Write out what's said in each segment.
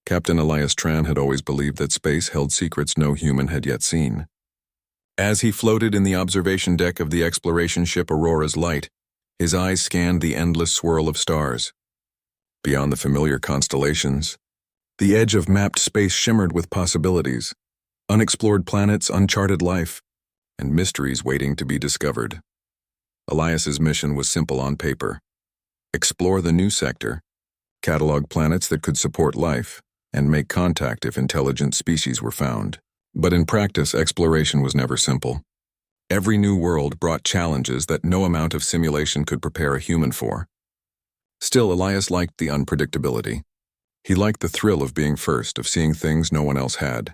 Captain Elias Tran had always believed that space held secrets no human had yet seen. As he floated in the observation deck of the exploration ship Aurora's Light, his eyes scanned the endless swirl of stars. Beyond the familiar constellations, the edge of mapped space shimmered with possibilities, unexplored planets, uncharted life, and mysteries waiting to be discovered. Elias's mission was simple on paper: explore the new sector, catalog planets that could support life, and make contact if intelligent species were found. But in practice, exploration was never simple. Every new world brought challenges that no amount of simulation could prepare a human for. Still, Elias liked the unpredictability. He liked the thrill of being first, of seeing things no one else had.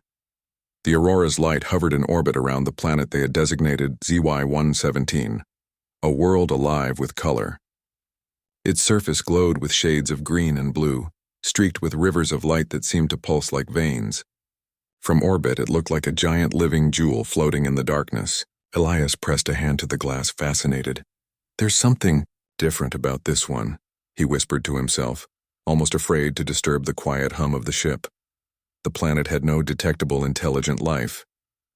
The Aurora's Light hovered in orbit around the planet they had designated ZY-117, a world alive with color. Its surface glowed with shades of green and blue, streaked with rivers of light that seemed to pulse like veins. From orbit, it looked like a giant living jewel floating in the darkness. Elias pressed a hand to the glass, fascinated. "There's something different about this one," he whispered to himself, almost afraid to disturb the quiet hum of the ship. The planet had no detectable intelligent life,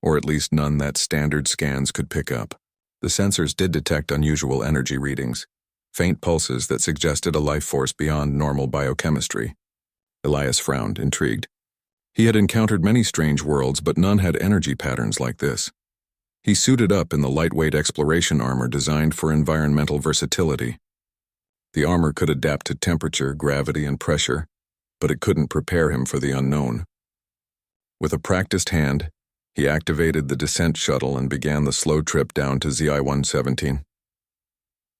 or at least none that standard scans could pick up. The sensors did detect unusual energy readings, faint pulses that suggested a life force beyond normal biochemistry. Elias frowned, intrigued. He had encountered many strange worlds, but none had energy patterns like this. He suited up in the lightweight exploration armor designed for environmental versatility. The armor could adapt to temperature, gravity, and pressure, but it couldn't prepare him for the unknown. With a practiced hand, he activated the descent shuttle and began the slow trip down to ZI-117.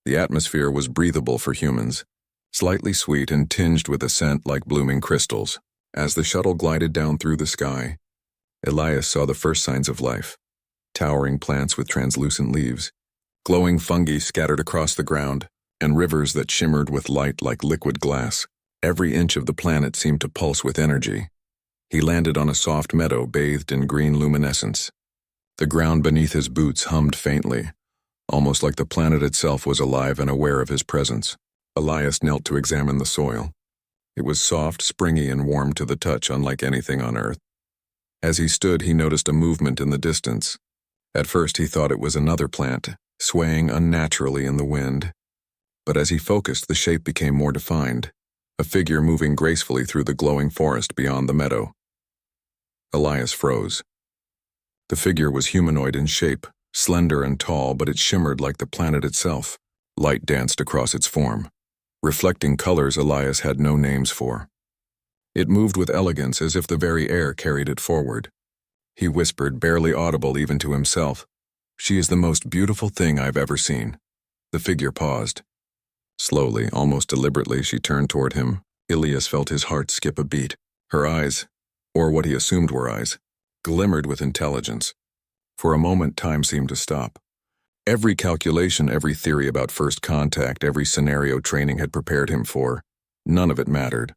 The atmosphere was breathable for humans, slightly sweet and tinged with a scent like blooming crystals. As the shuttle glided down through the sky, Elias saw the first signs of life: towering plants with translucent leaves, glowing fungi scattered across the ground, and rivers that shimmered with light like liquid glass. Every inch of the planet seemed to pulse with energy. He landed on a soft meadow bathed in green luminescence. The ground beneath his boots hummed faintly, almost like the planet itself was alive and aware of his presence. Elias knelt to examine the soil. It was soft, springy, and warm to the touch, unlike anything on Earth. As he stood, he noticed a movement in the distance. At first, he thought it was another plant, swaying unnaturally in the wind. But as he focused, the shape became more defined, a figure moving gracefully through the glowing forest beyond the meadow. Elias froze. The figure was humanoid in shape, slender and tall, but it shimmered like the planet itself. Light danced across its form, reflecting colors Elias had no names for. It moved with elegance, as if the very air carried it forward. He whispered, barely audible even to himself, "She is the most beautiful thing I've ever seen." The figure paused. Slowly, almost deliberately, she turned toward him. Elias felt his heart skip a beat. Her eyes, or what he assumed were eyes, glimmered with intelligence. For a moment, time seemed to stop. Every calculation, every theory about first contact, every scenario training had prepared him for, none of it mattered.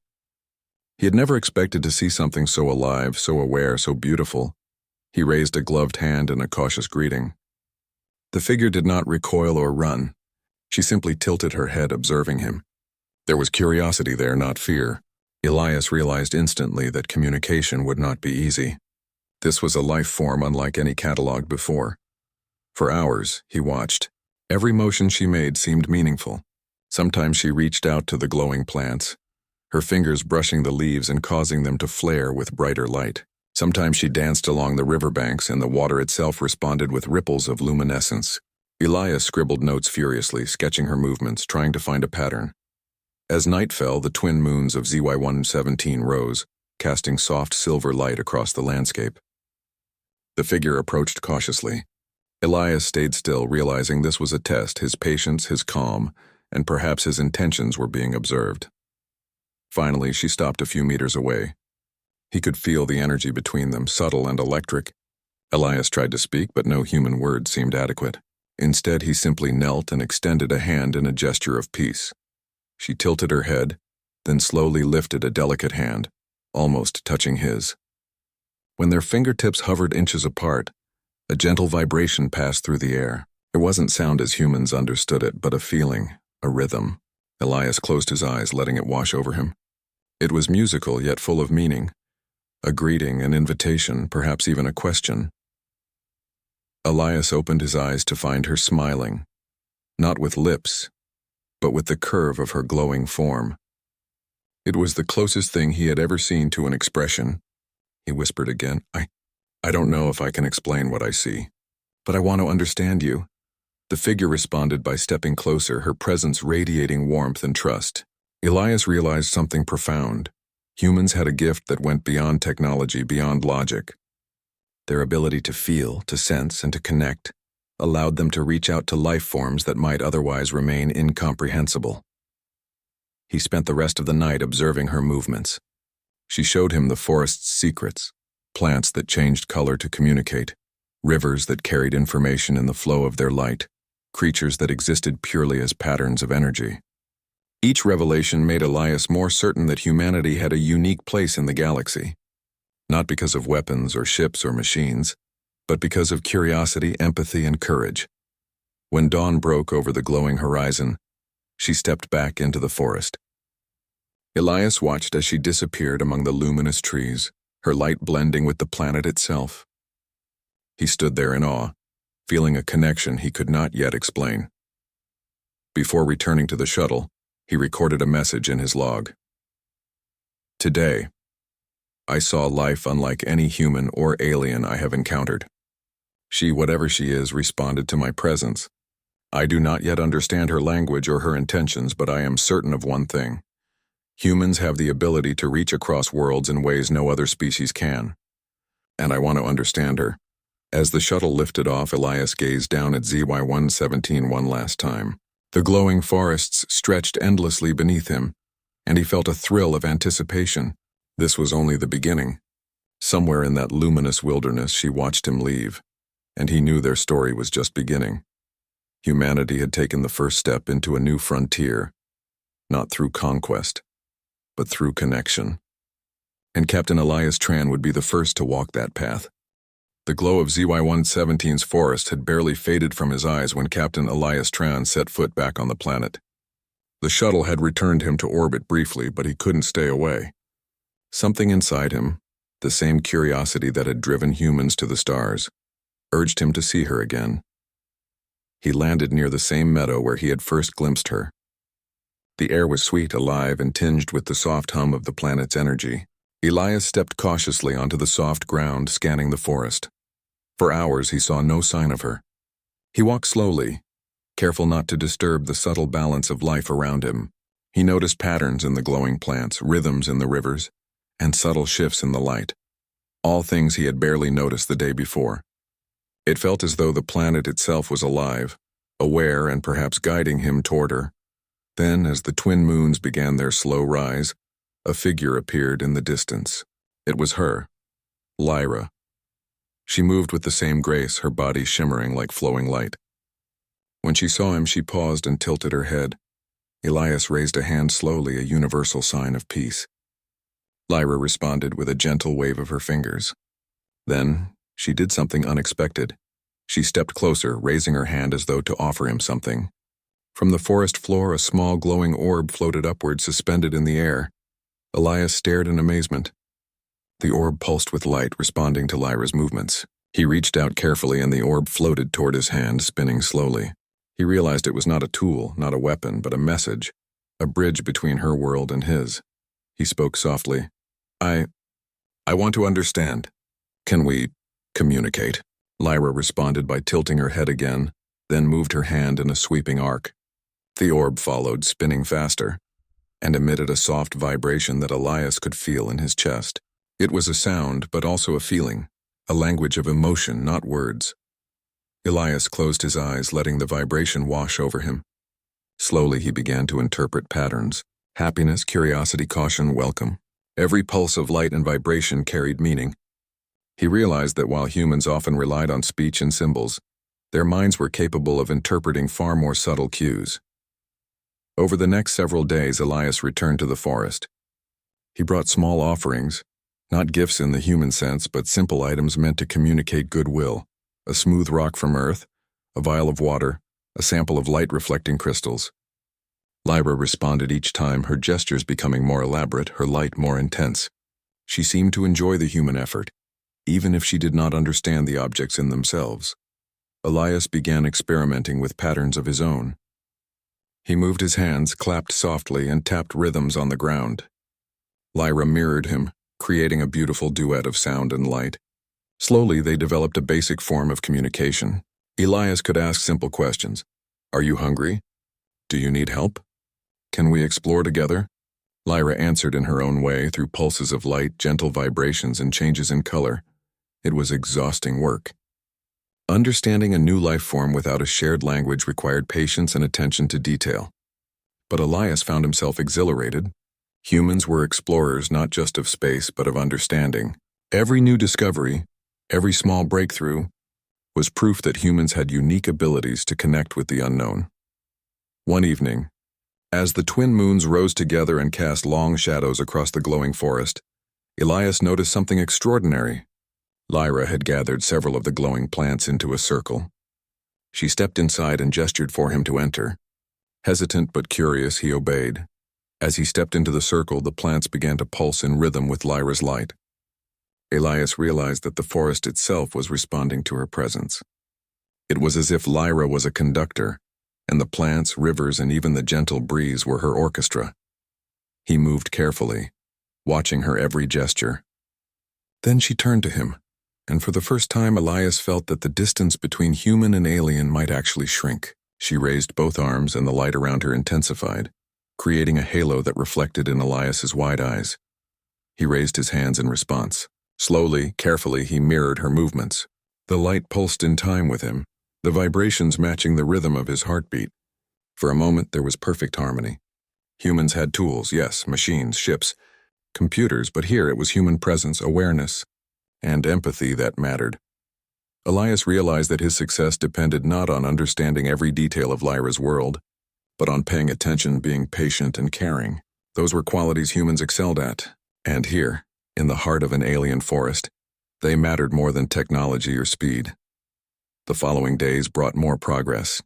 He had never expected to see something so alive, so aware, so beautiful. He raised a gloved hand in a cautious greeting. The figure did not recoil or run. She simply tilted her head, observing him. There was curiosity there, not fear. Elias realized instantly that communication would not be easy. This was a life form unlike any catalogued before. For hours, he watched. Every motion she made seemed meaningful. Sometimes she reached out to the glowing plants, her fingers brushing the leaves and causing them to flare with brighter light. Sometimes she danced along the riverbanks, and the water itself responded with ripples of luminescence. Elias scribbled notes furiously, sketching her movements, trying to find a pattern. As night fell, the twin moons of ZY-117 rose, casting soft silver light across the landscape. The figure approached cautiously. Elias stayed still, realizing this was a test. His patience, his calm, and perhaps his intentions were being observed. Finally, she stopped a few meters away. He could feel the energy between them, subtle and electric. Elias tried to speak, but no human word seemed adequate. Instead, he simply knelt and extended a hand in a gesture of peace. She tilted her head, then slowly lifted a delicate hand, almost touching his. When their fingertips hovered inches apart, a gentle vibration passed through the air. It wasn't sound as humans understood it, but a feeling, a rhythm. Elias closed his eyes, letting it wash over him. It was musical yet full of meaning, a greeting, an invitation, perhaps even a question. Elias opened his eyes to find her smiling, not with lips, but with the curve of her glowing form. It was the closest thing he had ever seen to an expression. He whispered again, I don't know if I can explain what I see, but I want to understand you. The figure responded by stepping closer, her presence radiating warmth and trust. Elias realized something profound. Humans had a gift that went beyond technology, beyond logic. Their ability to feel, to sense, and to connect allowed them to reach out to life forms that might otherwise remain incomprehensible. He spent the rest of the night observing her movements. She showed him the forest's secrets, plants that changed color to communicate, rivers that carried information in the flow of their light, creatures that existed purely as patterns of energy. Each revelation made Elias more certain that humanity had a unique place in the galaxy, not because of weapons or ships or machines, but because of curiosity, empathy, and courage. When dawn broke over the glowing horizon, she stepped back into the forest. Elias watched as she disappeared among the luminous trees, her light blending with the planet itself. He stood there in awe, feeling a connection he could not yet explain. Before returning to the shuttle, he recorded a message in his log. Today, I saw life unlike any human or alien I have encountered. She, whatever she is, responded to my presence. I do not yet understand her language or her intentions, but I am certain of one thing. Humans have the ability to reach across worlds in ways no other species can. And I want to understand her. As the shuttle lifted off, Elias gazed down at ZY-117 one last time. The glowing forests stretched endlessly beneath him, and he felt a thrill of anticipation. This was only the beginning. Somewhere in that luminous wilderness, she watched him leave, and he knew their story was just beginning. Humanity had taken the first step into a new frontier, not through conquest, but through connection. And Captain Elias Tran would be the first to walk that path. The glow of ZY-117's forest had barely faded from his eyes when Captain Elias Tran set foot back on the planet. The shuttle had returned him to orbit briefly, but he couldn't stay away. Something inside him, the same curiosity that had driven humans to the stars, urged him to see her again. He landed near the same meadow where he had first glimpsed her. The air was sweet, alive, and tinged with the soft hum of the planet's energy. Elias stepped cautiously onto the soft ground, scanning the forest. For hours he saw no sign of her. He walked slowly, careful not to disturb the subtle balance of life around him. He noticed patterns in the glowing plants, rhythms in the rivers, and subtle shifts in the light. All things he had barely noticed the day before. It felt as though the planet itself was alive, aware and perhaps guiding him toward her. Then, as the twin moons began their slow rise, a figure appeared in the distance. It was her, Lyra. She moved with the same grace, her body shimmering like flowing light. When she saw him, she paused and tilted her head. Elias raised a hand slowly, a universal sign of peace. Lyra responded with a gentle wave of her fingers. Then, she did something unexpected. She stepped closer, raising her hand as though to offer him something. From the forest floor, a small glowing orb floated upward, suspended in the air. Elias stared in amazement. The orb pulsed with light, responding to Lyra's movements. He reached out carefully, and the orb floated toward his hand, spinning slowly. He realized it was not a tool, not a weapon, but a message, a bridge between her world and his. He spoke softly. I want to understand. Can we communicate? Lyra responded by tilting her head again, then moved her hand in a sweeping arc. The orb followed, spinning faster, and emitted a soft vibration that Elias could feel in his chest. It was a sound, but also a feeling, a language of emotion, not words. Elias closed his eyes, letting the vibration wash over him. Slowly he began to interpret patterns: happiness, curiosity, caution, welcome. Every pulse of light and vibration carried meaning. He realized that while humans often relied on speech and symbols, their minds were capable of interpreting far more subtle cues. Over the next several days, Elias returned to the forest. He brought small offerings, not gifts in the human sense, but simple items meant to communicate goodwill: a smooth rock from Earth, a vial of water, a sample of light-reflecting crystals. Lyra responded each time, her gestures becoming more elaborate, her light more intense. She seemed to enjoy the human effort, even if she did not understand the objects in themselves. Elias began experimenting with patterns of his own. He moved his hands, clapped softly, and tapped rhythms on the ground. Lyra mirrored him, creating a beautiful duet of sound and light. Slowly, they developed a basic form of communication. Elias could ask simple questions. Are you hungry? Do you need help? Can we explore together? Lyra answered in her own way, through pulses of light, gentle vibrations, and changes in color. It was exhausting work. Understanding a new life form without a shared language required patience and attention to detail. But Elias found himself exhilarated. Humans were explorers not just of space, but of understanding. Every new discovery, every small breakthrough, was proof that humans had unique abilities to connect with the unknown. One evening, as the twin moons rose together and cast long shadows across the glowing forest, Elias noticed something extraordinary. Lyra had gathered several of the glowing plants into a circle. She stepped inside and gestured for him to enter. Hesitant but curious, he obeyed. As he stepped into the circle, the plants began to pulse in rhythm with Lyra's light. Elias realized that the forest itself was responding to her presence. It was as if Lyra was a conductor, and the plants, rivers, and even the gentle breeze were her orchestra. He moved carefully, watching her every gesture. Then she turned to him, and for the first time Elias felt that the distance between human and alien might actually shrink. She raised both arms and the light around her intensified, creating a halo that reflected in Elias's wide eyes. He raised his hands in response. Slowly, carefully, he mirrored her movements. The light pulsed in time with him, the vibrations matching the rhythm of his heartbeat. For a moment, there was perfect harmony. Humans had tools, yes, machines, ships, computers, but here it was human presence, awareness, and empathy that mattered. Elias realized that his success depended not on understanding every detail of Lyra's world, but on paying attention, being patient, and caring. Those were qualities humans excelled at. And here, in the heart of an alien forest, they mattered more than technology or speed. The following days brought more progress.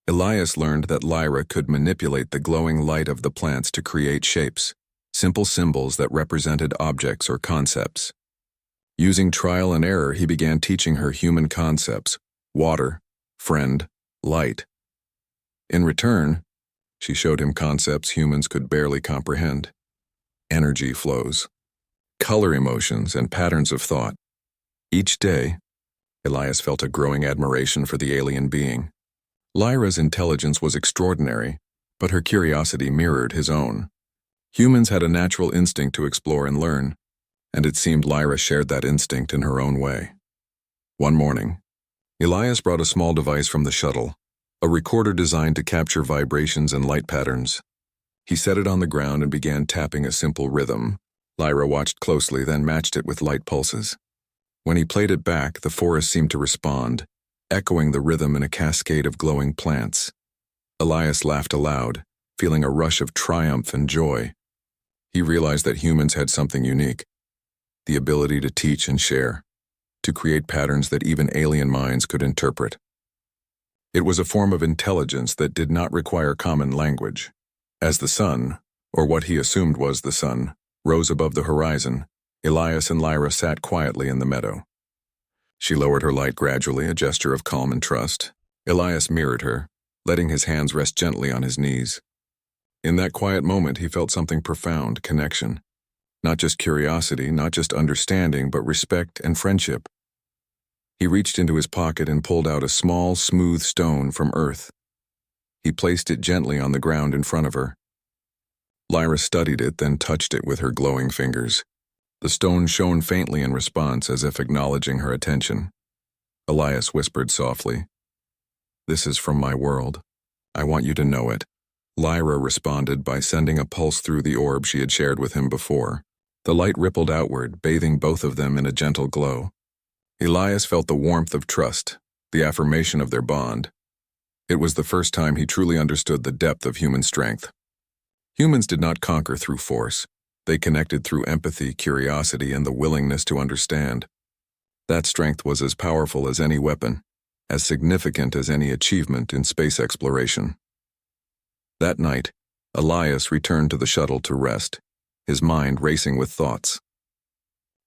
Elias learned that Lyra could manipulate the glowing light of the plants to create shapes, simple symbols that represented objects or concepts. Using trial and error, he began teaching her human concepts: water, friend, light. In return, she showed him concepts humans could barely comprehend: energy flows, color emotions, and patterns of thought. Each day, Elias felt a growing admiration for the alien being. Lyra's intelligence was extraordinary, but her curiosity mirrored his own. Humans had a natural instinct to explore and learn, and it seemed Lyra shared that instinct in her own way. One morning, Elias brought a small device from the shuttle, a recorder designed to capture vibrations and light patterns. He set it on the ground and began tapping a simple rhythm. Lyra watched closely, then matched it with light pulses. When he played it back, the forest seemed to respond, echoing the rhythm in a cascade of glowing plants. Elias laughed aloud, feeling a rush of triumph and joy. He realized that humans had something unique: the ability to teach and share, to create patterns that even alien minds could interpret. It was a form of intelligence that did not require common language. As the sun, or what he assumed was the sun, rose above the horizon, Elias and Lyra sat quietly in the meadow. She lowered her light gradually, a gesture of calm and trust. Elias mirrored her, letting his hands rest gently on his knees. In that quiet moment, he felt something profound: connection. Not just curiosity, not just understanding, but respect and friendship. He reached into his pocket and pulled out a small, smooth stone from earth. He placed it gently on the ground in front of her. Lyra studied it, then touched it with her glowing fingers. The stone shone faintly in response, as if acknowledging her attention. Elias whispered softly, "This is from my world. I want you to know it." Lyra responded by sending a pulse through the orb she had shared with him before. The light rippled outward, bathing both of them in a gentle glow. Elias felt the warmth of trust, the affirmation of their bond. It was the first time he truly understood the depth of human strength. Humans did not conquer through force. They connected through empathy, curiosity, and the willingness to understand. That strength was as powerful as any weapon, as significant as any achievement in space exploration. That night, Elias returned to the shuttle to rest, his mind racing with thoughts.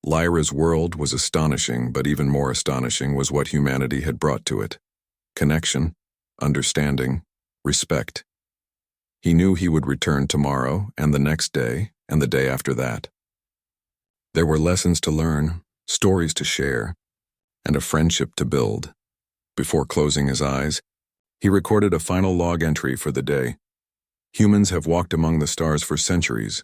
Lyra's world was astonishing, but even more astonishing was what humanity had brought to it. Connection, understanding, respect. He knew he would return tomorrow, and the next day, and the day after that. There were lessons to learn, stories to share, and a friendship to build. Before closing his eyes, he recorded a final log entry for the day. Humans have walked among the stars for centuries,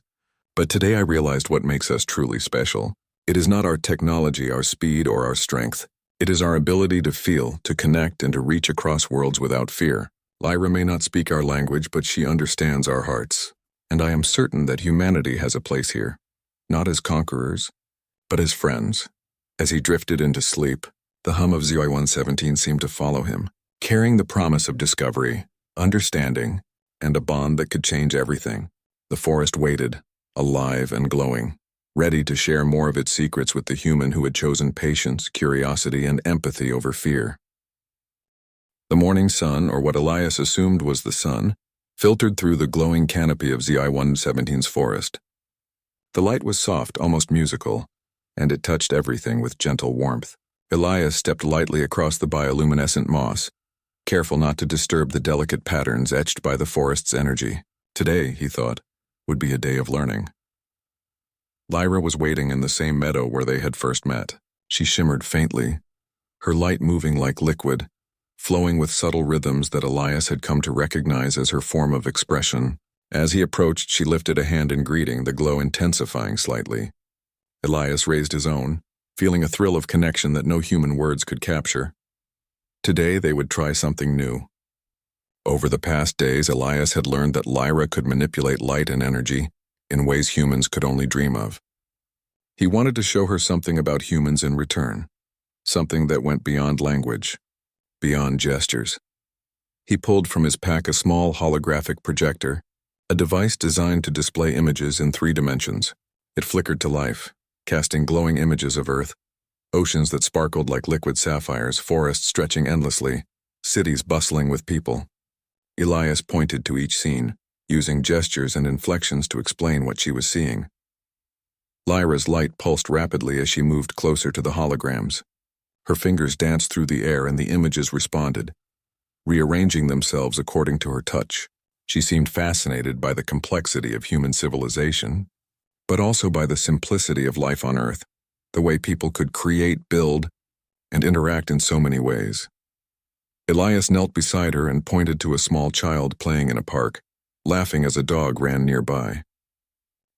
but today I realized what makes us truly special. It is not our technology, our speed, or our strength. It is our ability to feel, to connect, and to reach across worlds without fear. Lyra may not speak our language, but she understands our hearts. And I am certain that humanity has a place here, not as conquerors, but as friends. As he drifted into sleep, the hum of ZY-117 seemed to follow him, carrying the promise of discovery, understanding, and a bond that could change everything. The forest waited, alive and glowing, ready to share more of its secrets with the human who had chosen patience, curiosity, and empathy over fear. The morning sun, or what Elias assumed was the sun, filtered through the glowing canopy of ZI-117's forest. The light was soft, almost musical, and it touched everything with gentle warmth. Elias stepped lightly across the bioluminescent moss, careful not to disturb the delicate patterns etched by the forest's energy. Today, he thought, would be a day of learning. Lyra was waiting in the same meadow where they had first met. She shimmered faintly, her light moving like liquid, flowing with subtle rhythms that Elias had come to recognize as her form of expression. As he approached, she lifted a hand in greeting, the glow intensifying slightly. Elias raised his own, feeling a thrill of connection that no human words could capture. Today they would try something new. Over the past days, Elias had learned that Lyra could manipulate light and energy in ways humans could only dream of. He wanted to show her something about humans in return, something that went beyond language, beyond gestures. He pulled from his pack a small holographic projector, a device designed to display images in 3 dimensions. It flickered to life, casting glowing images of Earth, oceans that sparkled like liquid sapphires, forests stretching endlessly, cities bustling with people. Elias pointed to each scene, using gestures and inflections to explain what she was seeing. Lyra's light pulsed rapidly as she moved closer to the holograms. Her fingers danced through the air and the images responded, rearranging themselves according to her touch. She seemed fascinated by the complexity of human civilization, but also by the simplicity of life on Earth, the way people could create, build, and interact in so many ways. Elias knelt beside her and pointed to a small child playing in a park, laughing as a dog ran nearby.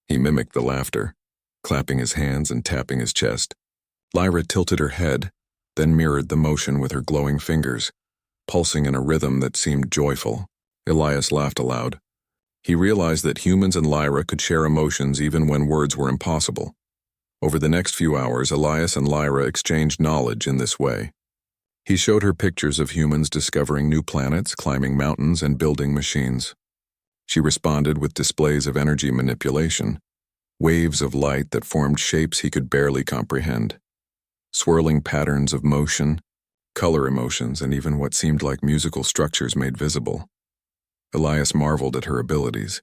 He mimicked the laughter, clapping his hands and tapping his chest. Lyra tilted her head, then mirrored the motion with her glowing fingers, pulsing in a rhythm that seemed joyful. Elias laughed aloud. He realized that humans and Lyra could share emotions even when words were impossible. Over the next few hours, Elias and Lyra exchanged knowledge in this way. He showed her pictures of humans discovering new planets, climbing mountains, and building machines. She responded with displays of energy manipulation, waves of light that formed shapes he could barely comprehend, swirling patterns of motion, color emotions, and even what seemed like musical structures made visible. Elias marveled at her abilities.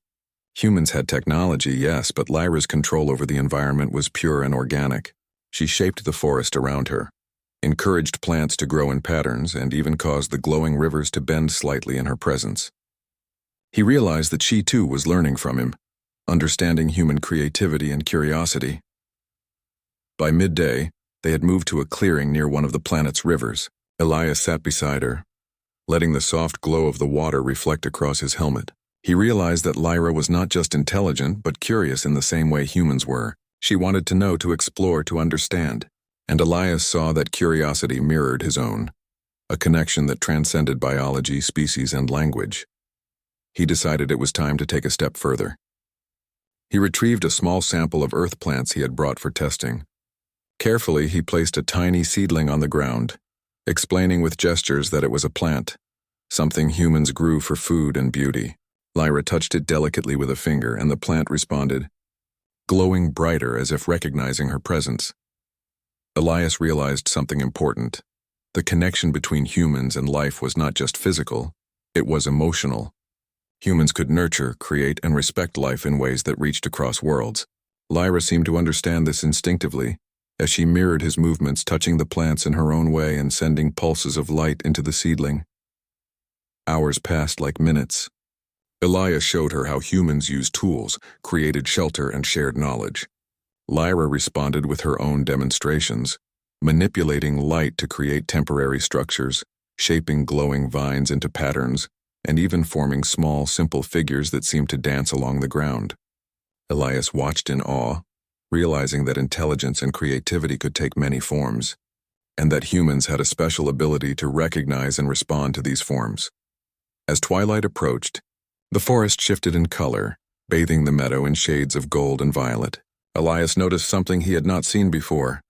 Humans had technology, yes, but Lyra's control over the environment was pure and organic. She shaped the forest around her, encouraged plants to grow in patterns, and even caused the glowing rivers to bend slightly in her presence. He realized that she too was learning from him, understanding human creativity and curiosity. By midday, they had moved to a clearing near one of the planet's rivers. Elias sat beside her, letting the soft glow of the water reflect across his helmet. He realized that Lyra was not just intelligent, but curious in the same way humans were. She wanted to know, to explore, to understand. And Elias saw that curiosity mirrored his own, a connection that transcended biology, species, and language. He decided it was time to take a step further. He retrieved a small sample of earth plants he had brought for testing. Carefully, he placed a tiny seedling on the ground, explaining with gestures that it was a plant, something humans grew for food and beauty. Lyra touched it delicately with a finger, and the plant responded, glowing brighter as if recognizing her presence. Elias realized something important. The connection between humans and life was not just physical, it was emotional. Humans could nurture, create, and respect life in ways that reached across worlds. Lyra seemed to understand this instinctively, as she mirrored his movements, touching the plants in her own way and sending pulses of light into the seedling. Hours passed like minutes. Elias showed her how humans used tools, created shelter, and shared knowledge. Lyra responded with her own demonstrations, manipulating light to create temporary structures, shaping glowing vines into patterns, and even forming small, simple figures that seemed to dance along the ground. Elias watched in awe, realizing that intelligence and creativity could take many forms, and that humans had a special ability to recognize and respond to these forms. As twilight approached, the forest shifted in color, bathing the meadow in shades of gold and violet. Elias noticed something he had not seen before,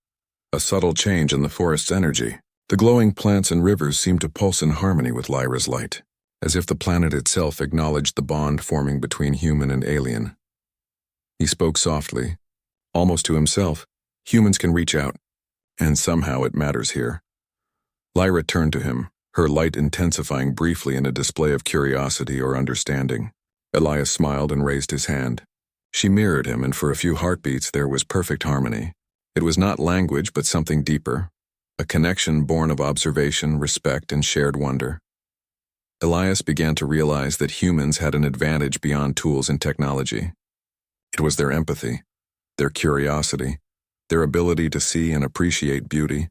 a subtle change in the forest's energy. The glowing plants and rivers seemed to pulse in harmony with Lyra's light, as if the planet itself acknowledged the bond forming between human and alien. He spoke softly, almost to himself. Humans can reach out, and somehow it matters here. Lyra turned to him, her light intensifying briefly in a display of curiosity or understanding. Elias smiled and raised his hand. She mirrored him, and for a few heartbeats there was perfect harmony. It was not language, but something deeper, a connection born of observation, respect, and shared wonder. Elias began to realize that humans had an advantage beyond tools and technology. It was their empathy, their curiosity, their ability to see and appreciate beauty,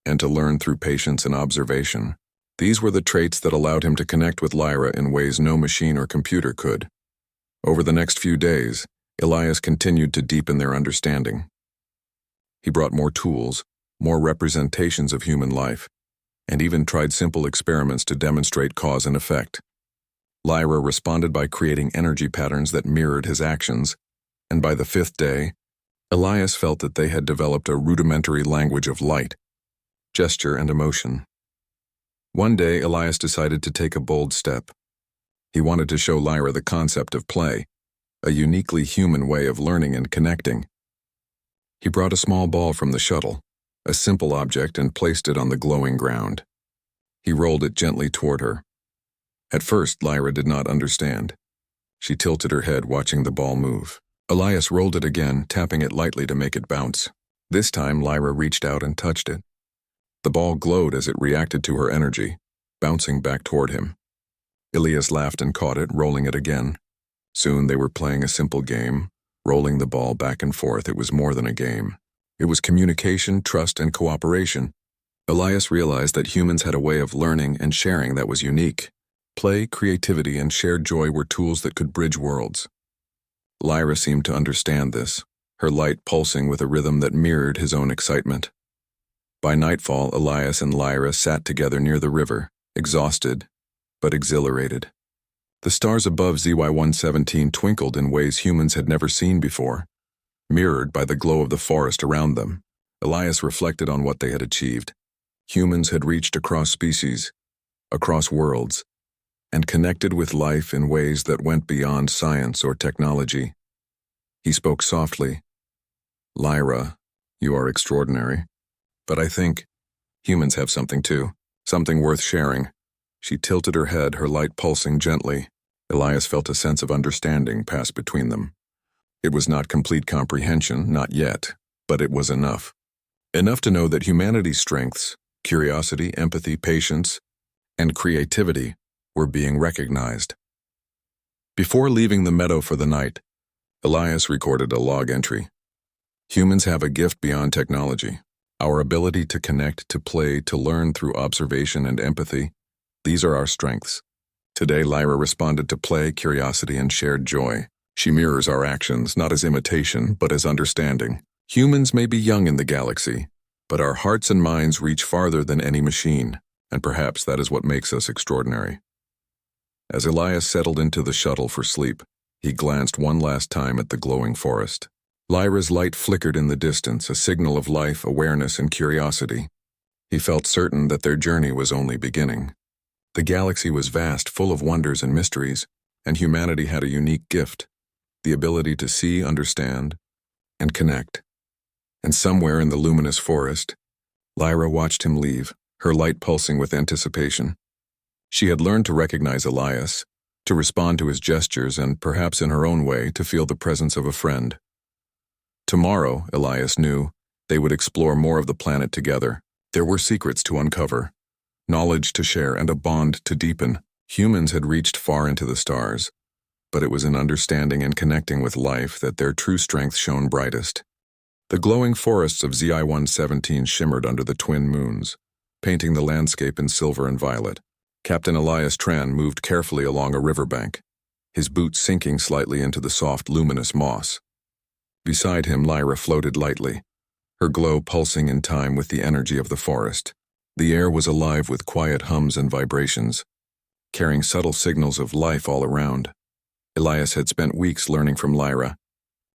and to learn through patience and observation. These were the traits that allowed him to connect with Lyra in ways no machine or computer could. Over the next few days, Elias continued to deepen their understanding. He brought more tools, more representations of human life, and even tried simple experiments to demonstrate cause and effect. Lyra responded by creating energy patterns that mirrored his actions, and by the 5th day, Elias felt that they had developed a rudimentary language of light, gesture, and emotion. One day, Elias decided to take a bold step. He wanted to show Lyra the concept of play, a uniquely human way of learning and connecting. He brought a small ball from the shuttle, a simple object, and placed it on the glowing ground. He rolled it gently toward her. At first, Lyra did not understand. She tilted her head, watching the ball move. Elias rolled it again, tapping it lightly to make it bounce. This time, Lyra reached out and touched it. The ball glowed as it reacted to her energy, bouncing back toward him. Elias laughed and caught it, rolling it again. Soon they were playing a simple game, rolling the ball back and forth. It was more than a game. It was communication, trust, and cooperation. Elias realized that humans had a way of learning and sharing that was unique. Play, creativity, and shared joy were tools that could bridge worlds. Lyra seemed to understand this, her light pulsing with a rhythm that mirrored his own excitement. By nightfall, Elias and Lyra sat together near the river, exhausted, but exhilarated. The stars above ZY-117 twinkled in ways humans had never seen before, mirrored by the glow of the forest around them. Elias reflected on what they had achieved. Humans had reached across species, across worlds, and connected with life in ways that went beyond science or technology. He spoke softly. "Lyra, you are extraordinary. But I think humans have something too, something worth sharing." She tilted her head, her light pulsing gently. Elias felt a sense of understanding pass between them. It was not complete comprehension, not yet, but it was enough. Enough to know that humanity's strengths, curiosity, empathy, patience, and creativity were being recognized. Before leaving the meadow for the night, Elias recorded a log entry. Humans have a gift beyond technology. Our ability to connect, to play, to learn through observation and empathy, these are our strengths. Today, Lyra responded to play, curiosity, and shared joy. She mirrors our actions, not as imitation, but as understanding. Humans may be young in the galaxy, but our hearts and minds reach farther than any machine, and perhaps that is what makes us extraordinary. As Elias settled into the shuttle for sleep, he glanced one last time at the glowing forest. Lyra's light flickered in the distance, a signal of life, awareness, and curiosity. He felt certain that their journey was only beginning. The galaxy was vast, full of wonders and mysteries, and humanity had a unique gift, the ability to see, understand, and connect. And somewhere in the luminous forest, Lyra watched him leave, her light pulsing with anticipation. She had learned to recognize Elias, to respond to his gestures and, perhaps in her own way, to feel the presence of a friend. Tomorrow, Elias knew, they would explore more of the planet together. There were secrets to uncover, knowledge to share, and a bond to deepen. Humans had reached far into the stars, but it was in understanding and connecting with life that their true strength shone brightest. The glowing forests of ZI-117 shimmered under the twin moons, painting the landscape in silver and violet. Captain Elias Tran moved carefully along a riverbank, his boots sinking slightly into the soft, luminous moss. Beside him, Lyra floated lightly, her glow pulsing in time with the energy of the forest. The air was alive with quiet hums and vibrations, carrying subtle signals of life all around. Elias had spent weeks learning from Lyra,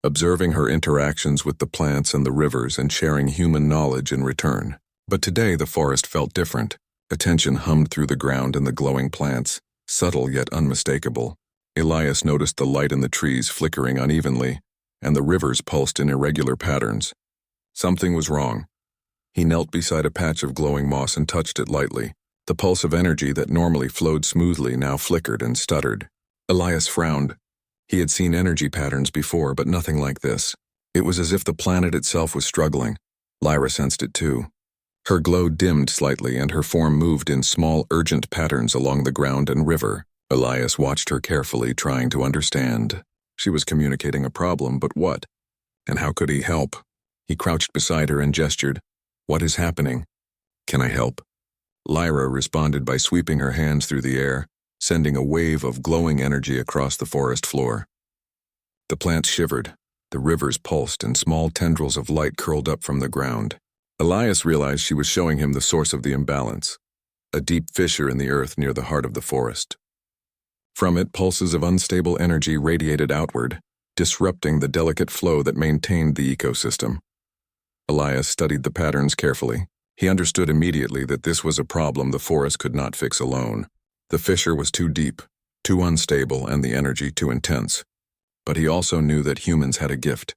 observing her interactions with the plants and the rivers and sharing human knowledge in return. But today the forest felt different. Attention hummed through the ground and the glowing plants, subtle yet unmistakable. Elias noticed the light in the trees flickering unevenly, and the rivers pulsed in irregular patterns. Something was wrong. He knelt beside a patch of glowing moss and touched it lightly. The pulse of energy that normally flowed smoothly now flickered and stuttered. Elias frowned. He had seen energy patterns before, but nothing like this. It was as if the planet itself was struggling. Lyra sensed it too. Her glow dimmed slightly and her form moved in small, urgent patterns along the ground and river. Elias watched her carefully, trying to understand. She was communicating a problem, but what? And how could he help? He crouched beside her and gestured. "What is happening? Can I help?" Lyra responded by sweeping her hands through the air, sending a wave of glowing energy across the forest floor. The plants shivered, the rivers pulsed, and small tendrils of light curled up from the ground. Elias realized she was showing him the source of the imbalance, a deep fissure in the earth near the heart of the forest. From it, pulses of unstable energy radiated outward, disrupting the delicate flow that maintained the ecosystem. Elias studied the patterns carefully. He understood immediately that this was a problem the forest could not fix alone. The fissure was too deep, too unstable, and the energy too intense. But he also knew that humans had a gift,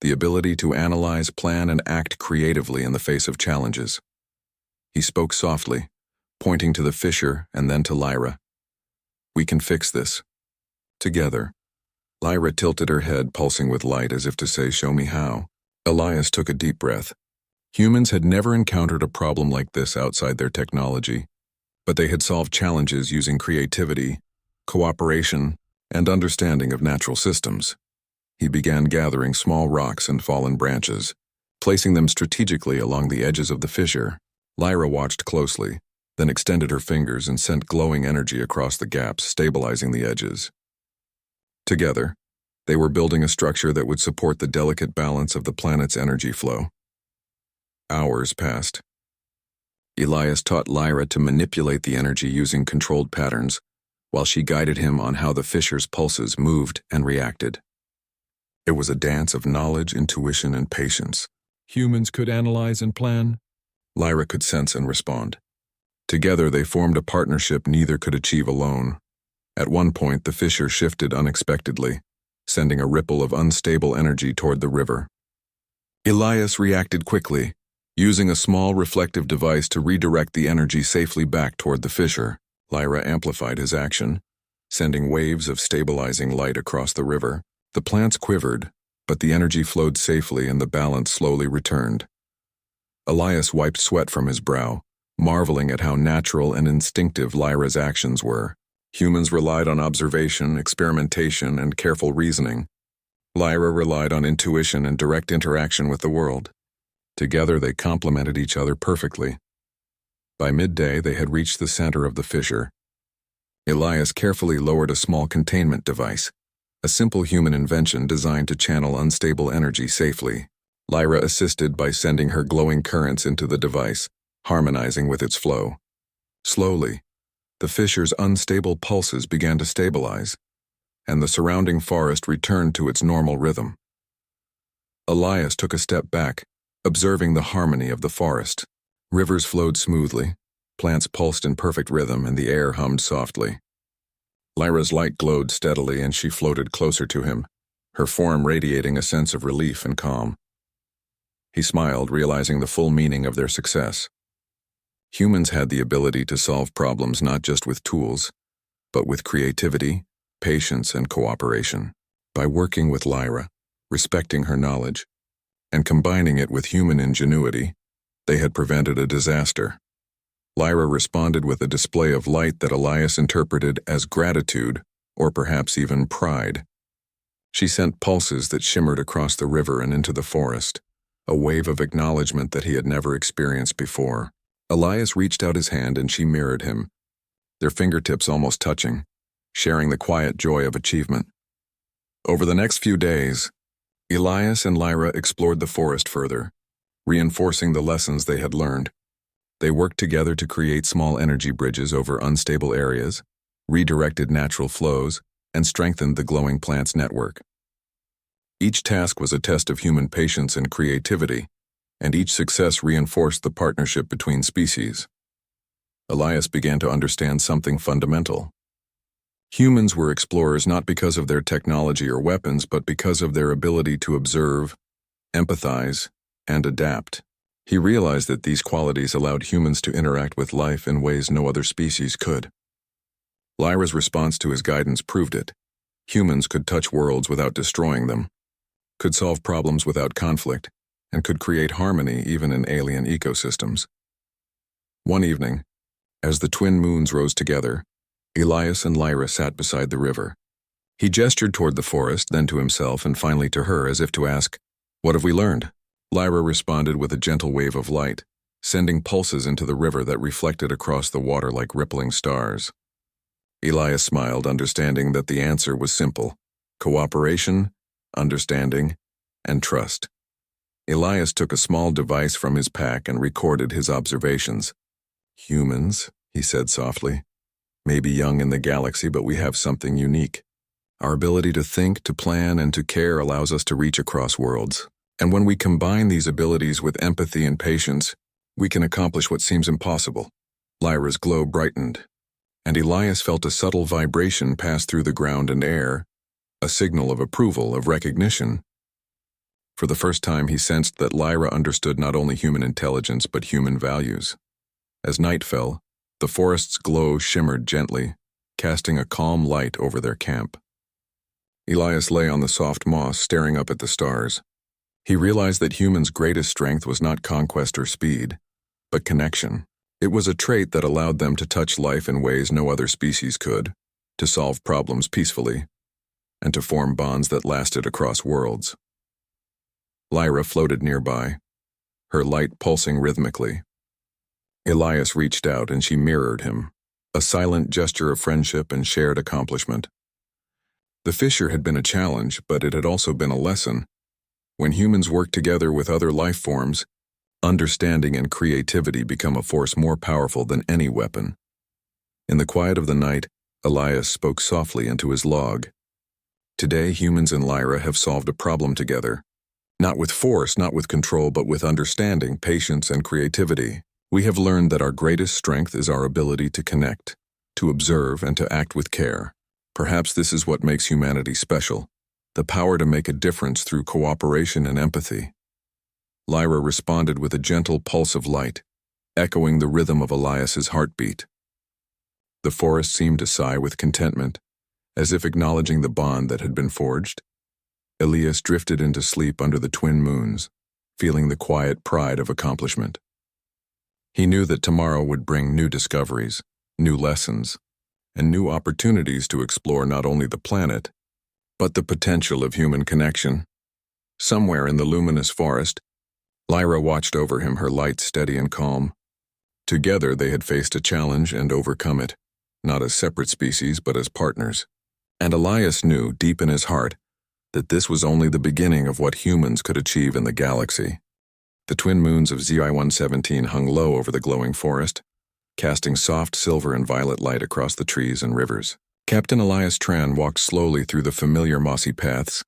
the ability to analyze, plan, and act creatively in the face of challenges. He spoke softly, pointing to the fissure and then to Lyra. "We can fix this. Together." Lyra tilted her head, pulsing with light as if to say, "Show me how." Elias took a deep breath. Humans had never encountered a problem like this outside their technology, but they had solved challenges using creativity, cooperation, and understanding of natural systems. He began gathering small rocks and fallen branches, placing them strategically along the edges of the fissure. Lyra watched closely, then extended her fingers and sent glowing energy across the gaps, stabilizing the edges. Together, they were building a structure that would support the delicate balance of the planet's energy flow. Hours passed. Elias taught Lyra to manipulate the energy using controlled patterns, while she guided him on how the fissure's pulses moved and reacted. It was a dance of knowledge, intuition, and patience. Humans could analyze and plan. Lyra could sense and respond. Together they formed a partnership neither could achieve alone. At one point, the fissure shifted unexpectedly, sending a ripple of unstable energy toward the river. Elias reacted quickly, using a small reflective device to redirect the energy safely back toward the fissure. Lyra amplified his action, sending waves of stabilizing light across the river. The plants quivered, but the energy flowed safely and the balance slowly returned. Elias wiped sweat from his brow, marveling at how natural and instinctive Lyra's actions were. Humans relied on observation, experimentation, and careful reasoning. Lyra relied on intuition and direct interaction with the world. Together they complemented each other perfectly. By midday, they had reached the center of the fissure. Elias carefully lowered a small containment device, a simple human invention designed to channel unstable energy safely. Lyra assisted by sending her glowing currents into the device, harmonizing with its flow. Slowly, the fissure's unstable pulses began to stabilize, and the surrounding forest returned to its normal rhythm. Elias took a step back, observing the harmony of the forest. Rivers flowed smoothly, plants pulsed in perfect rhythm, and the air hummed softly. Lyra's light glowed steadily and she floated closer to him, her form radiating a sense of relief and calm. He smiled, realizing the full meaning of their success. Humans had the ability to solve problems not just with tools, but with creativity, patience, and cooperation. By working with Lyra, respecting her knowledge, and combining it with human ingenuity, they had prevented a disaster. Lyra responded with a display of light that Elias interpreted as gratitude, or perhaps even pride. She sent pulses that shimmered across the river and into the forest, a wave of acknowledgement that he had never experienced before. Elias reached out his hand and she mirrored him, their fingertips almost touching, sharing the quiet joy of achievement. Over the next few days, Elias and Lyra explored the forest further, reinforcing the lessons they had learned. They worked together to create small energy bridges over unstable areas, redirected natural flows, and strengthened the glowing plants network. Each task was a test of human patience and creativity, and each success reinforced the partnership between species. Elias began to understand something fundamental. Humans were explorers not because of their technology or weapons, but because of their ability to observe, empathize, and adapt. He realized that these qualities allowed humans to interact with life in ways no other species could. Lyra's response to his guidance proved it. Humans could touch worlds without destroying them, could solve problems without conflict, and could create harmony even in alien ecosystems. One evening, as the twin moons rose together, Elias and Lyra sat beside the river. He gestured toward the forest, then to himself, and finally to her, as if to ask, "What have we learned?" Lyra responded with a gentle wave of light, sending pulses into the river that reflected across the water like rippling stars. Elias smiled, understanding that the answer was simple: cooperation, understanding, and trust. Elias took a small device from his pack and recorded his observations. "Humans," he said softly, "may be young in the galaxy, but we have something unique. Our ability to think, to plan, and to care allows us to reach across worlds. And when we combine these abilities with empathy and patience, we can accomplish what seems impossible." Lyra's glow brightened, and Elias felt a subtle vibration pass through the ground and air, a signal of approval, of recognition. For the first time, he sensed that Lyra understood not only human intelligence but human values. As night fell, the forest's glow shimmered gently, casting a calm light over their camp. Elias lay on the soft moss, staring up at the stars. He realized that humans' greatest strength was not conquest or speed, but connection. It was a trait that allowed them to touch life in ways no other species could, to solve problems peacefully, and to form bonds that lasted across worlds. Lyra floated nearby, her light pulsing rhythmically. Elias reached out and she mirrored him, a silent gesture of friendship and shared accomplishment. The fissure had been a challenge, but it had also been a lesson. When humans work together with other life forms, understanding and creativity become a force more powerful than any weapon. In the quiet of the night, Elias spoke softly into his log. "Today, humans and Lyra have solved a problem together. Not with force, not with control, but with understanding, patience, and creativity. We have learned that our greatest strength is our ability to connect, to observe, and to act with care. Perhaps this is what makes humanity special, the power to make a difference through cooperation and empathy." Lyra responded with a gentle pulse of light, echoing the rhythm of Elias's heartbeat. The forest seemed to sigh with contentment, as if acknowledging the bond that had been forged. Elias drifted into sleep under the twin moons, feeling the quiet pride of accomplishment. He knew that tomorrow would bring new discoveries, new lessons, and new opportunities to explore not only the planet, but the potential of human connection. Somewhere in the luminous forest, Lyra watched over him, her light steady and calm. Together they had faced a challenge and overcome it, not as separate species but as partners. And Elias knew, deep in his heart, that this was only the beginning of what humans could achieve in the galaxy. The twin moons of ZI-117 hung low over the glowing forest, casting soft silver and violet light across the trees and rivers. Captain Elias Tran walked slowly through the familiar mossy paths,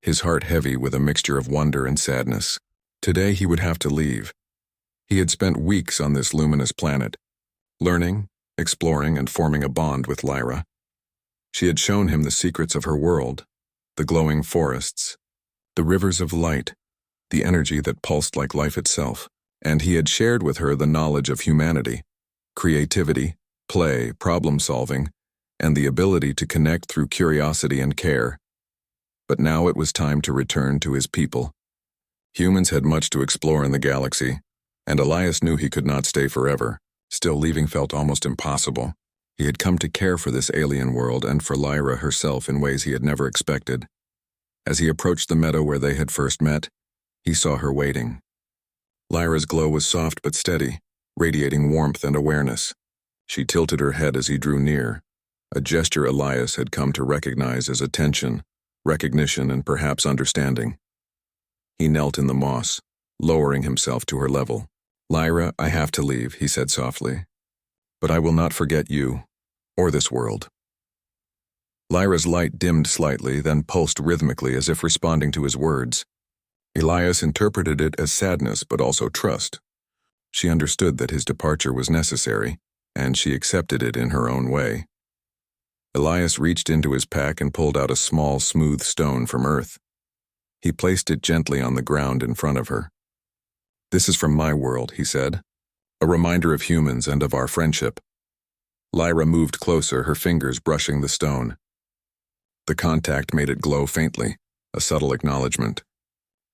his heart heavy with a mixture of wonder and sadness. Today he would have to leave. He had spent weeks on this luminous planet, learning, exploring, and forming a bond with Lyra. She had shown him the secrets of her world, the glowing forests, the rivers of light, the energy that pulsed like life itself, and he had shared with her the knowledge of humanity, creativity, play, problem-solving, and the ability to connect through curiosity and care. But now it was time to return to his people. Humans had much to explore in the galaxy, and Elias knew he could not stay forever. Still, leaving felt almost impossible. He had come to care for this alien world and for Lyra herself in ways he had never expected. As he approached the meadow where they had first met, he saw her waiting. Lyra's glow was soft but steady, radiating warmth and awareness. She tilted her head as he drew near, a gesture Elias had come to recognize as attention, recognition, and perhaps understanding. He knelt in the moss, lowering himself to her level. "Lyra, I have to leave," he said softly. "But I will not forget you, or this world." Lyra's light dimmed slightly, then pulsed rhythmically as if responding to his words. Elias interpreted it as sadness but also trust. She understood that his departure was necessary, and she accepted it in her own way. Elias reached into his pack and pulled out a small, smooth stone from earth. He placed it gently on the ground in front of her. "This is from my world," he said, "a reminder of humans and of our friendship." Lyra moved closer, her fingers brushing the stone. The contact made it glow faintly, a subtle acknowledgement.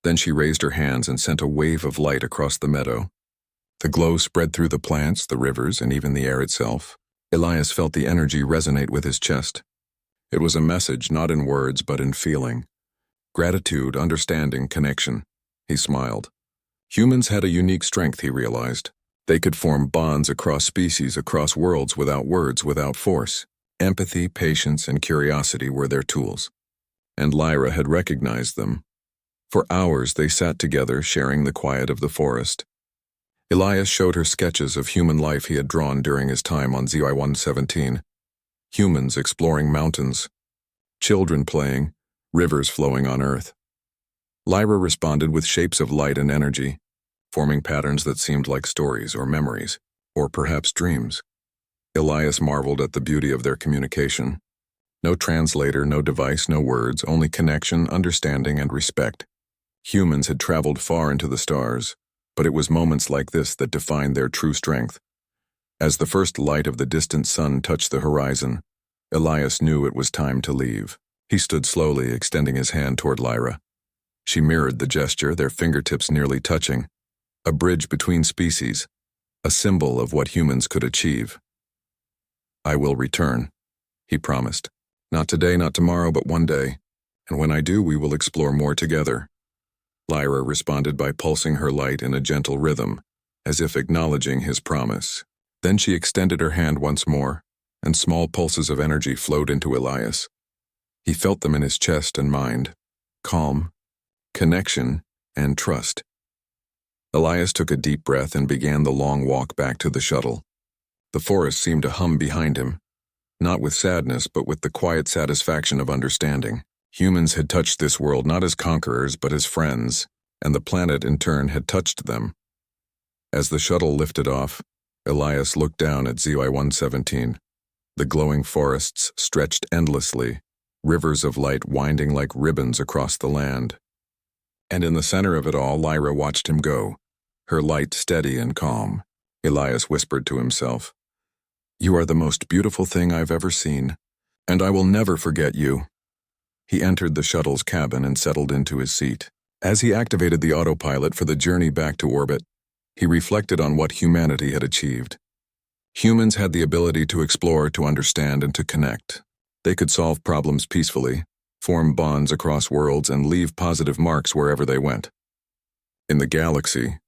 Then she raised her hands and sent a wave of light across the meadow. The glow spread through the plants, the rivers, and even the air itself. Elias felt the energy resonate with his chest. It was a message not in words but in feeling. Gratitude, understanding, connection. He smiled. Humans had a unique strength, he realized. They could form bonds across species, across worlds, without words, without force. Empathy, patience, and curiosity were their tools. And Lyra had recognized them. For hours they sat together, sharing the quiet of the forest. Elias showed her sketches of human life he had drawn during his time on ZY-117. Humans exploring mountains, children playing, rivers flowing on Earth. Lyra responded with shapes of light and energy, forming patterns that seemed like stories or memories, or perhaps dreams. Elias marveled at the beauty of their communication. No translator, no device, no words, only connection, understanding, and respect. Humans had traveled far into the stars, but it was moments like this that defined their true strength. As the first light of the distant sun touched the horizon, Elias knew it was time to leave. He stood slowly, extending his hand toward Lyra. She mirrored the gesture, their fingertips nearly touching. A bridge between species, a symbol of what humans could achieve. "I will return," he promised. "Not today, not tomorrow, but one day. And when I do, we will explore more together." Lyra responded by pulsing her light in a gentle rhythm, as if acknowledging his promise. Then she extended her hand once more, and small pulses of energy flowed into Elias. He felt them in his chest and mind. Calm, connection, and trust. Elias took a deep breath and began the long walk back to the shuttle. The forest seemed to hum behind him, not with sadness but with the quiet satisfaction of understanding. Humans had touched this world not as conquerors but as friends, and the planet in turn had touched them. As the shuttle lifted off, Elias looked down at ZY-117. The glowing forests stretched endlessly, rivers of light winding like ribbons across the land. And in the center of it all, Lyra watched him go, her light steady and calm. Elias whispered to himself, "You are the most beautiful thing I've ever seen, and I will never forget you." He entered the shuttle's cabin and settled into his seat. As he activated the autopilot for the journey back to orbit, he reflected on what humanity had achieved. Humans had the ability to explore, to understand, and to connect. They could solve problems peacefully, form bonds across worlds, and leave positive marks wherever they went. In the galaxy,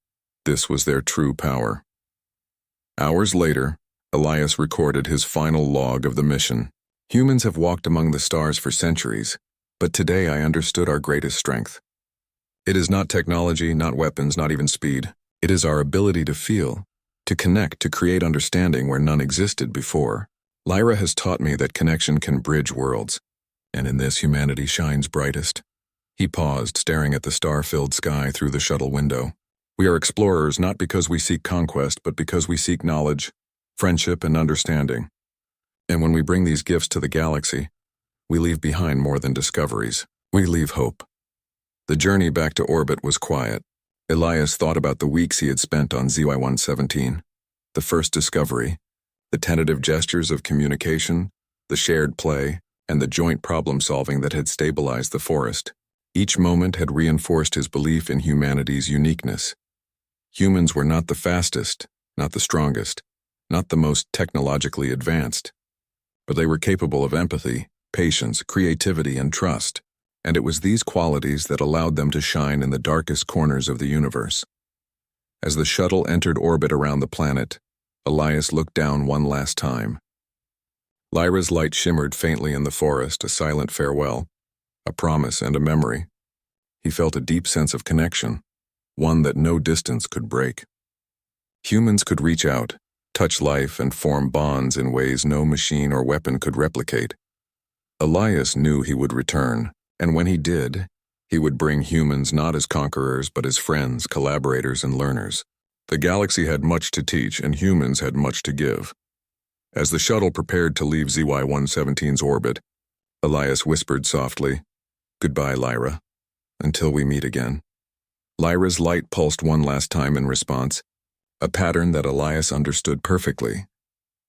this was their true power. Hours later, Elias recorded his final log of the mission. "Humans have walked among the stars for centuries, but today I understood our greatest strength. It is not technology, not weapons, not even speed. It is our ability to feel, to connect, to create understanding where none existed before. Lyra has taught me that connection can bridge worlds, and in this humanity shines brightest." He paused, staring at the star-filled sky through the shuttle window. "We are explorers not because we seek conquest, but because we seek knowledge, friendship, and understanding. And when we bring these gifts to the galaxy, we leave behind more than discoveries. We leave hope." The journey back to orbit was quiet. Elias thought about the weeks he had spent on ZY-117, the first discovery, the tentative gestures of communication, the shared play, and the joint problem-solving that had stabilized the forest. Each moment had reinforced his belief in humanity's uniqueness. Humans were not the fastest, not the strongest, not the most technologically advanced, but they were capable of empathy, patience, creativity, and trust, and it was these qualities that allowed them to shine in the darkest corners of the universe. As the shuttle entered orbit around the planet, Elias looked down one last time. Lyra's light shimmered faintly in the forest, a silent farewell, a promise and a memory. He felt a deep sense of connection, one that no distance could break. Humans could reach out, touch life, and form bonds in ways no machine or weapon could replicate. Elias knew he would return, and when he did, he would bring humans not as conquerors but as friends, collaborators, and learners. The galaxy had much to teach, and humans had much to give. As the shuttle prepared to leave ZY-117's orbit, Elias whispered softly, "Goodbye, Lyra. Until we meet again." Lyra's light pulsed one last time in response, a pattern that Elias understood perfectly.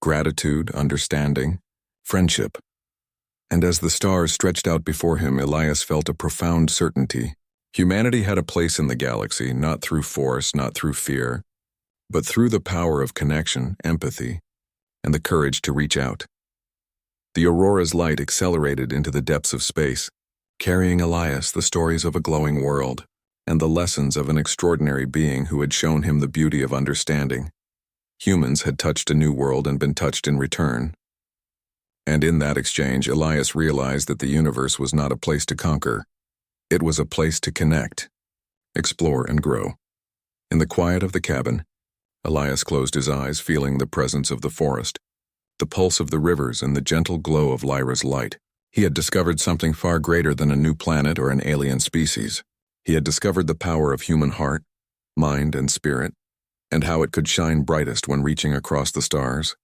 Gratitude, understanding, friendship. And as the stars stretched out before him, Elias felt a profound certainty. Humanity had a place in the galaxy, not through force, not through fear, but through the power of connection, empathy, and the courage to reach out. The Aurora's light accelerated into the depths of space, carrying Elias the stories of a glowing world and the lessons of an extraordinary being who had shown him the beauty of understanding. Humans had touched a new world and been touched in return. And in that exchange, Elias realized that the universe was not a place to conquer. It was a place to connect, explore, and grow. In the quiet of the cabin, Elias closed his eyes, feeling the presence of the forest, the pulse of the rivers, and the gentle glow of Lyra's light. He had discovered something far greater than a new planet or an alien species. He had discovered the power of human heart, mind, and spirit, and how it could shine brightest when reaching across the stars.